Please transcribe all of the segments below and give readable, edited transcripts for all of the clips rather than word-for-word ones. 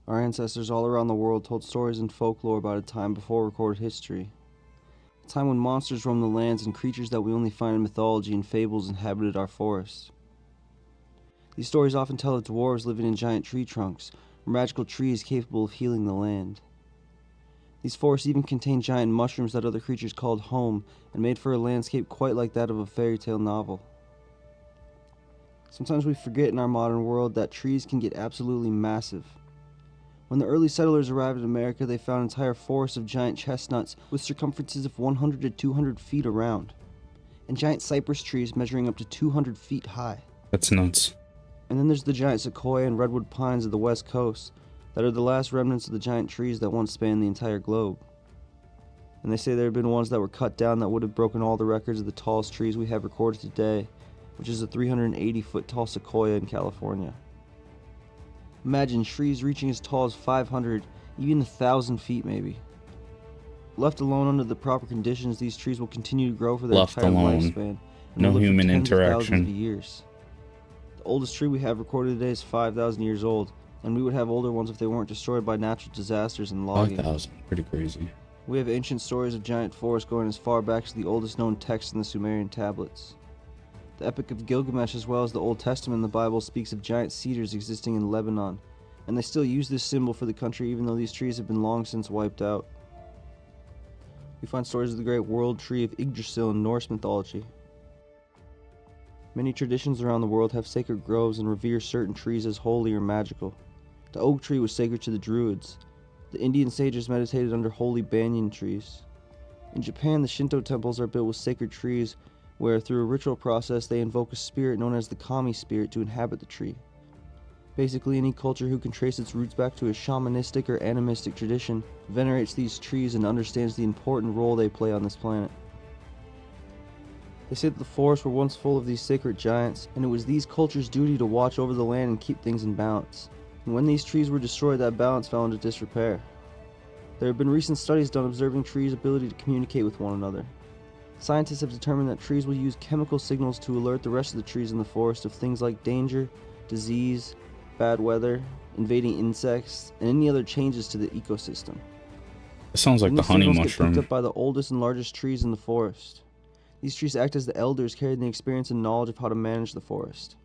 Our ancestors all around the world told stories and folklore about a time before recorded history. A time when monsters roamed the lands and creatures that we only find in mythology and fables inhabited our forests. These stories often tell of dwarves living in giant tree trunks, or magical trees capable of healing the land. These forests even contain giant mushrooms that other creatures called home and made for a landscape quite like that of a fairy tale novel. Sometimes we forget in our modern world that trees can get absolutely massive. When the early settlers arrived in America, they found entire forests of giant chestnuts with circumferences of 100 to 200 feet around, and giant cypress trees measuring up to 200 feet high. That's nuts. And then there's the giant sequoia and redwood pines of the west coast that are the last remnants of the giant trees that once spanned the entire globe. And they say there have been ones that were cut down that would have broken all the records of the tallest trees we have recorded today, which is a 380-foot tall sequoia in California. Imagine trees reaching as tall as 500, even 1,000 feet maybe. Left alone under the proper conditions, these trees will continue to grow for their entire lifespan. And no will live human for tens of thousands interaction. of years. The oldest tree we have recorded today is 5,000 years old, and we would have older ones if they weren't destroyed by natural disasters and logging. 5,000, pretty crazy. We have ancient stories of giant forests going as far back as the oldest known text in the Sumerian tablets. The Epic of Gilgamesh, as well as the Old Testament in the Bible, speaks of giant cedars existing in Lebanon, and they still use this symbol for the country even though these trees have been long since wiped out. We find stories of the great world tree of Yggdrasil in Norse mythology. Many traditions around the world have sacred groves and revere certain trees as holy or magical. The oak tree was sacred to the Druids. The Indian sages meditated under holy banyan trees. In Japan, the Shinto temples are built with sacred trees where, through a ritual process, they invoke a spirit known as the kami spirit to inhabit the tree. Basically, any culture who can trace its roots back to a shamanistic or animistic tradition venerates these trees and understands the important role they play on this planet. They say that the forests were once full of these sacred giants, and it was these cultures' duty to watch over the land and keep things in balance. And when these trees were destroyed, that balance fell into disrepair. There have been recent studies done observing trees' ability to communicate with one another. Scientists have determined that trees will use chemical signals to alert the rest of the trees in the forest of things like danger, disease, bad weather, invading insects, and any other changes to the ecosystem. It sounds like And the these honey signals get mushroom. picked up by the oldest and largest trees in the forest. These trees act as the elders, carrying the experience and knowledge of how to manage the forest.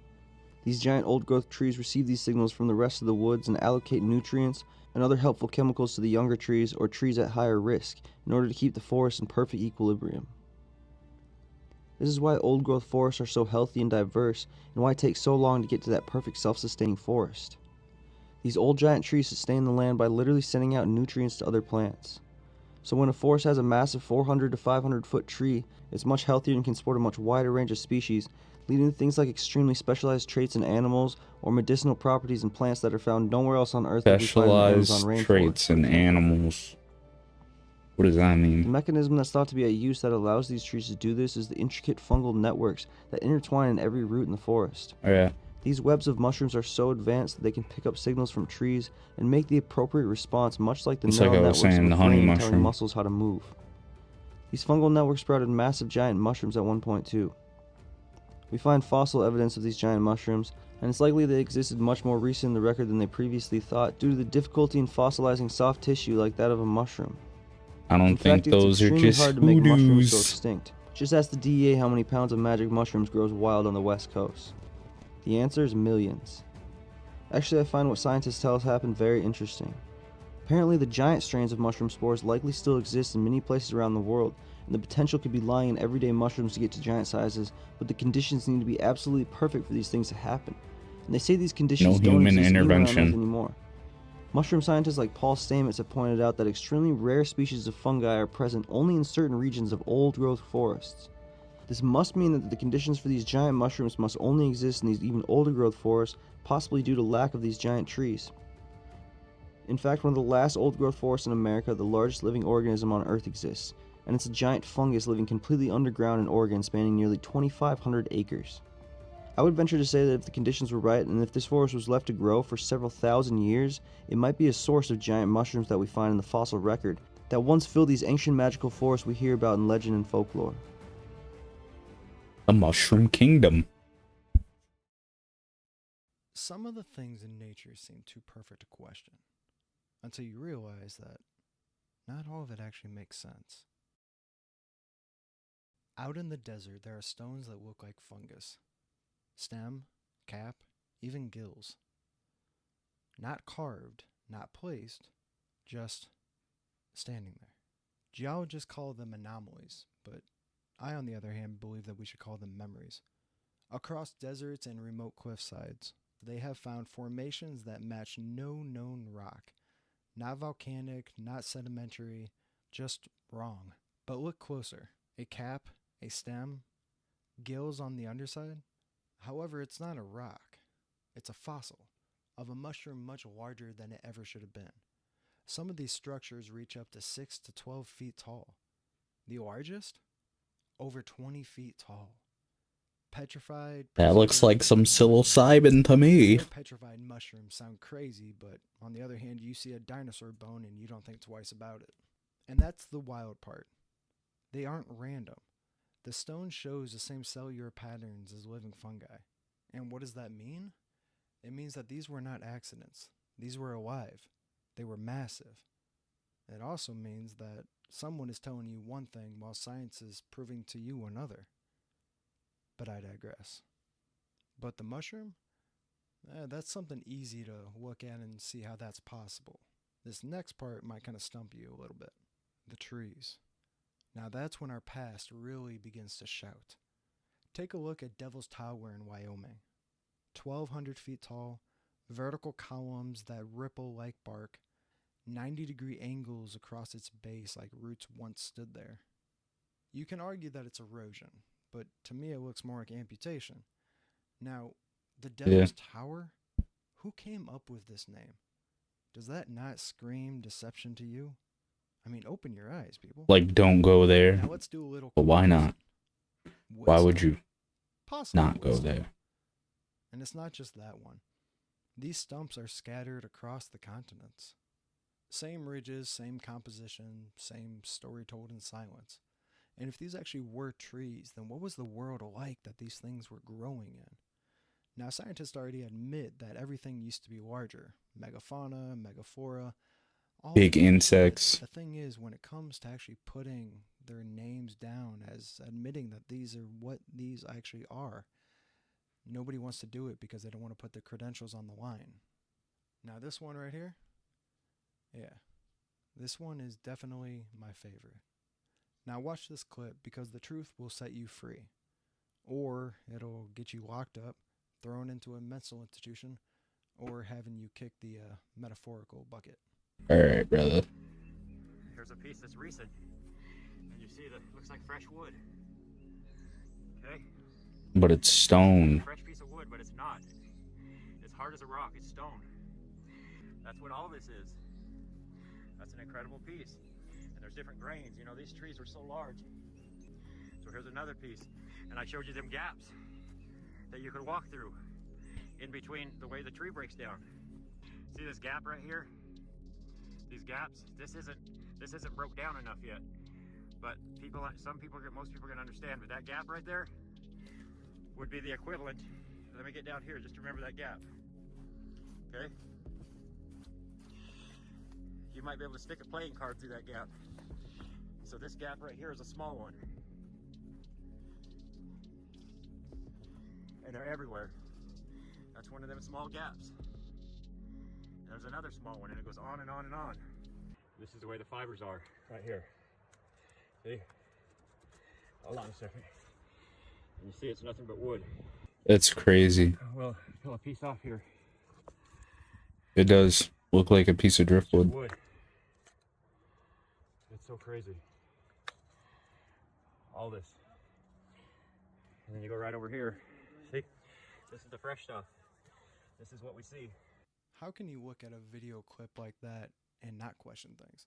These giant old-growth trees receive these signals from the rest of the woods and allocate nutrients and other helpful chemicals to the younger trees or trees at higher risk in order to keep the forest in perfect equilibrium. This is why old-growth forests are so healthy and diverse, and why it takes so long to get to that perfect self-sustaining forest. These old giant trees sustain the land by literally sending out nutrients to other plants. So when a forest has a massive 400 to 500 foot tree, it's much healthier and can support a much wider range of species, leading to things like extremely specialized traits in animals or medicinal properties in plants that are found nowhere else on Earth like we find in the Amazon Specialized rainforest. traits in animals. What does that The mean? mechanism that's thought to be at use that allows these trees to do this is the intricate fungal networks that intertwine in every root in the forest. Oh yeah. These webs of mushrooms are so advanced that they can pick up signals from trees and make the appropriate response, much like the It's neural like I was networks in saying, the the honey brain telling mushroom. muscles how to move. These fungal networks sprouted massive giant mushrooms at one point too. We find fossil evidence of these giant mushrooms, and it's likely they existed much more recent in the record than they previously thought due to the difficulty in fossilizing soft tissue like that of a mushroom. I don't In think fact, it's those are extremely just hard to make mushrooms go hoodoos. extinct. Just ask the DEA how many pounds of magic mushrooms grows wild on the west coast. The answer is millions. Actually, I find what scientists tell us happened very interesting. Apparently, the giant strains of mushroom spores likely still exist in many places around the world, and the potential could be lying in everyday mushrooms to get to giant sizes, but the conditions need to be absolutely perfect for these things to happen. And they say these conditions No don't human exist anywhere on Earth intervention. anymore. Mushroom scientists like Paul Stamets have pointed out that extremely rare species of fungi are present only in certain regions of old-growth forests. This must mean that the conditions for these giant mushrooms must only exist in these even older growth forests, possibly due to lack of these giant trees. In fact, one of the last old-growth forests in America, the largest living organism on Earth exists, and it's a giant fungus living completely underground in Oregon, spanning nearly 2,500 acres. I would venture to say that if the conditions were right, and if this forest was left to grow for several thousand years, it might be a source of giant mushrooms that we find in the fossil record, that once filled these ancient magical forests we hear about in legend and folklore. The Mushroom Kingdom. Some of the things in nature seem too perfect to question. until you realize that not all of it actually makes sense. Out in the desert, there are stones that look like fungus: stem, cap, even gills. Not carved, not placed, just standing there. Geologists call them anomalies, but I, on the other hand, believe that we should call them memories. Across deserts and remote cliffsides, they have found formations that match no known rock. Not volcanic, not sedimentary, just wrong. But look closer. A cap, a stem, gills on the underside. However, it's not a rock. It's a fossil of a mushroom much larger than it ever should have been. Some of these structures reach up to 6 to 12 feet tall. The largest? Over 20 feet tall. Petrified. That looks like some psilocybin to me. Petrified mushrooms sound crazy, but on the other hand, you see a dinosaur bone and you don't think twice about it. And that's the wild part. They aren't random. The stone shows the same cellular patterns as living fungi. And what does that mean? It means that these were not accidents. These were alive. They were massive. It also means that someone is telling you one thing while science is proving to you another. But I digress. But the mushroom? That's something easy to look at and see how that's possible. This next part might kind of stump you a little bit. The trees. Now that's when our past really begins to shout. Take a look at Devil's Tower in Wyoming. 1,200 feet tall, vertical columns that ripple like bark, 90-degree angles across its base like roots once stood there. You can argue that it's erosion, but to me it looks more like amputation. Now, the Devil's Tower? Who came up with this name? Does that not scream deception to you? I mean, open your eyes, people. Like, don't go there. Now let's do a little. But why not? Why would you not go there? And it's not just that one. These stumps are scattered across the continents. Same ridges, same composition, same story told in silence. And if these actually were trees, then what was the world like that these things were growing in? Now, scientists already admit that everything used to be larger. Megafauna, megaflora, all big insects. The thing is, when it comes to actually putting their names down as admitting that these are what these actually are, nobody wants to do it because they don't want to put their credentials on the line. Now this one right here, yeah, this one is definitely my favorite. Now watch this clip because the truth will set you free. Or it'll get you locked up, thrown into a mental institution, or having you kick the metaphorical bucket. Alright, brother. Here's a piece that's recent, and you see that it looks like fresh wood. Okay? But it's stone. Fresh piece of wood, but it's not. It's hard as a rock. It's stone. That's what all this is. That's an incredible piece. And there's different grains. You know, these trees are so large. So here's another piece. And I showed you them gaps that you could walk through in between the way the tree breaks down. See this gap right here? These gaps, this isn't broke down enough yet. But most people are gonna understand, but that gap right there would be the equivalent. Let me get down here, just remember that gap. Okay? You might be able to stick a playing card through that gap. So this gap right here is a small one. And they're everywhere. That's one of them small gaps. There's another small one, and it goes on and on and on. This is the way the fibers are, right here. See? Hold on a second. And you see it's nothing but wood. It's crazy. Well, pull a piece off here. It does look like a piece of driftwood. Wood. It's so crazy. All this. And then you go right over here. See? This is the fresh stuff. This is what we see. How can you look at a video clip like that and not question things?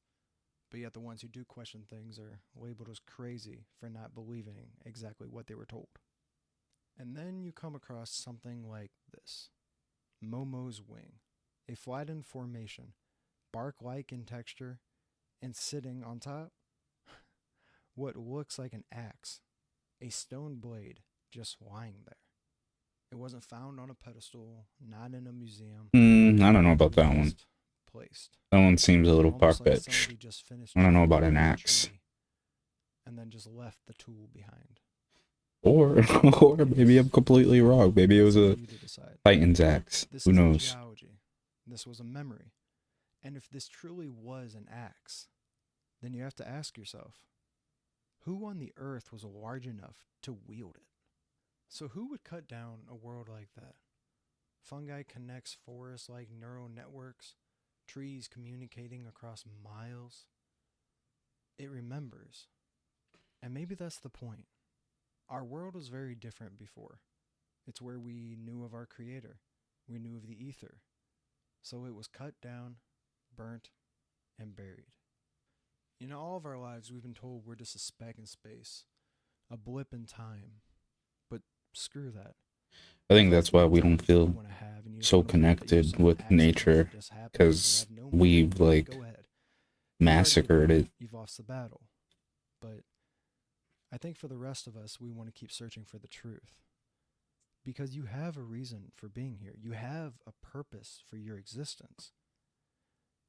But yet the ones who do question things are labeled as crazy for not believing exactly what they were told. And then you come across something like this. Momo's wing. A flattened formation, bark-like in texture, and sitting on top, what looks like an axe. A stone blade just lying there. It wasn't found on a pedestal, not in a museum. I don't know about that one. misplaced. That one seems a little Almost like far-fetched. somebody just finished I don't know about chopping an down the axe. tree and then just left the tool behind. Or, or maybe I'm completely wrong. Maybe it was It's up a to you to decide. Titan's axe. This Who isn't knows? geology. This was a memory. And if this truly was an axe, then you have to ask yourself, who on the earth was large enough to wield it? So who would cut down a world like that? Fungi connects forests like neural networks, trees communicating across miles. It remembers. And maybe that's the point. Our world was very different before. It's where we knew of our creator. We knew of the ether. So it was cut down, burnt, and buried. All of our lives we've been told we're just a speck in space, a blip in time. But screw that. I think that's why we don't feel so connected with nature, because we've like massacred it. You've lost the battle. But I think for the rest of us, we want to keep searching for the truth. Because you have a reason for being here. You have a purpose for your existence.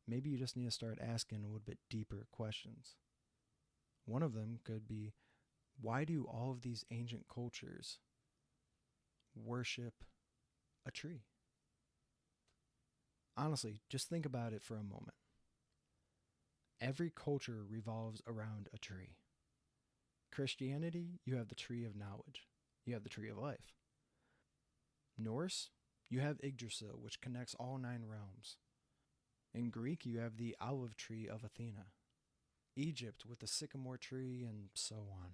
Maybe you just need to start asking a little bit deeper questions. One of them could be, why do all of these ancient cultures worship a tree? Honestly, just think about it for a moment. Every culture revolves around a tree. Christianity, you have the tree of knowledge. You have the tree of life. Norse, you have Yggdrasil, which connects all 9 realms. In Greek, you have the olive tree of Athena. Egypt with the sycamore tree, and so on.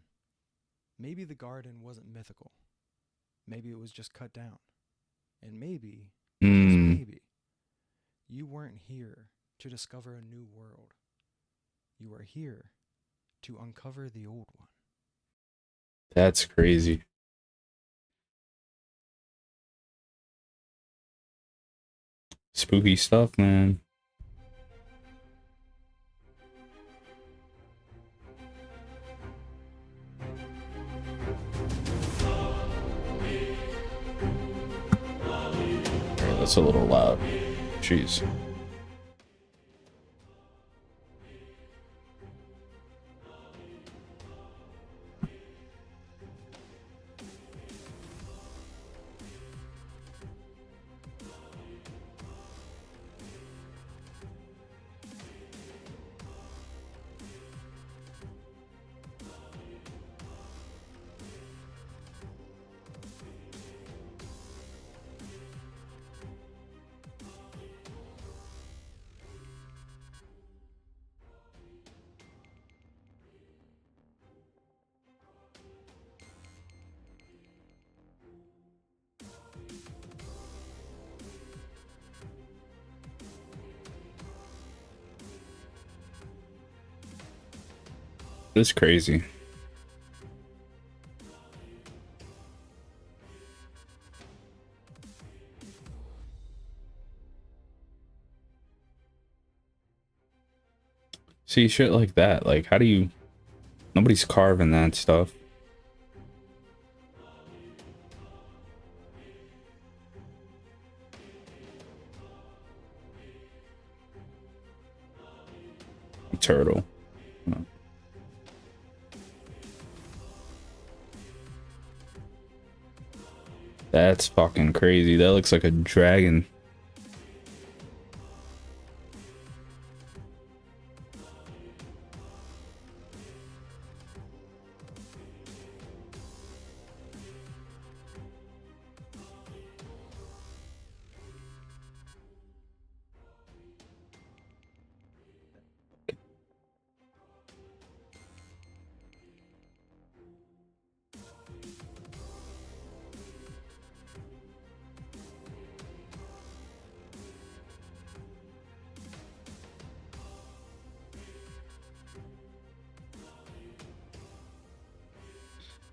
Maybe the garden wasn't mythical. Maybe it was just cut down. And maybe, just maybe, you weren't here to discover a new world. You are here to uncover the old one. That's crazy. Spooky stuff, man. That's a little loud. Jeez. It's crazy. See, shit like that. Like, how do you... Nobody's carving that stuff. Turtle. Oh. That's fucking crazy. That looks like a dragon.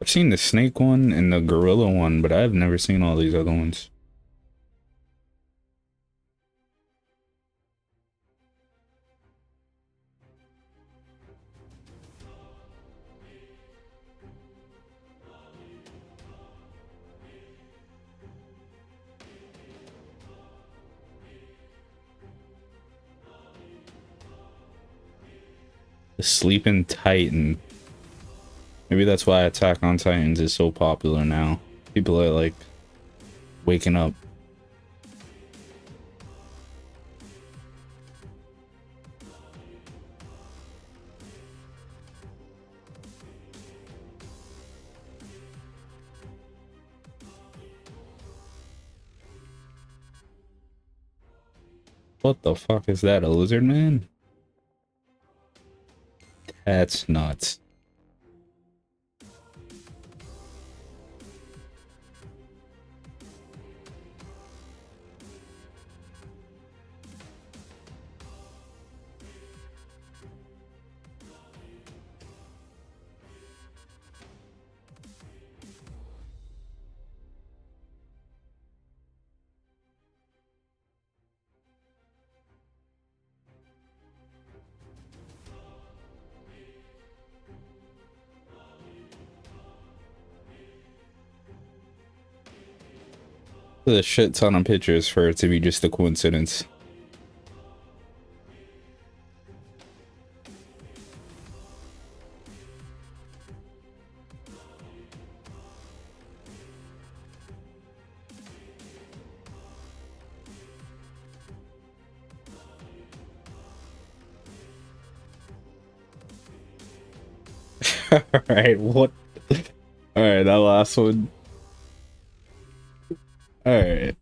I've seen the snake one and the gorilla one, but I've never seen all these other ones. The Sleeping Titan. Maybe that's why Attack on Titans is so popular now. People are like waking up. What the fuck is that? A lizard man? That's nuts. A shit ton of pictures for it to be just a coincidence. Alright, what? Alright, that last one. Alright.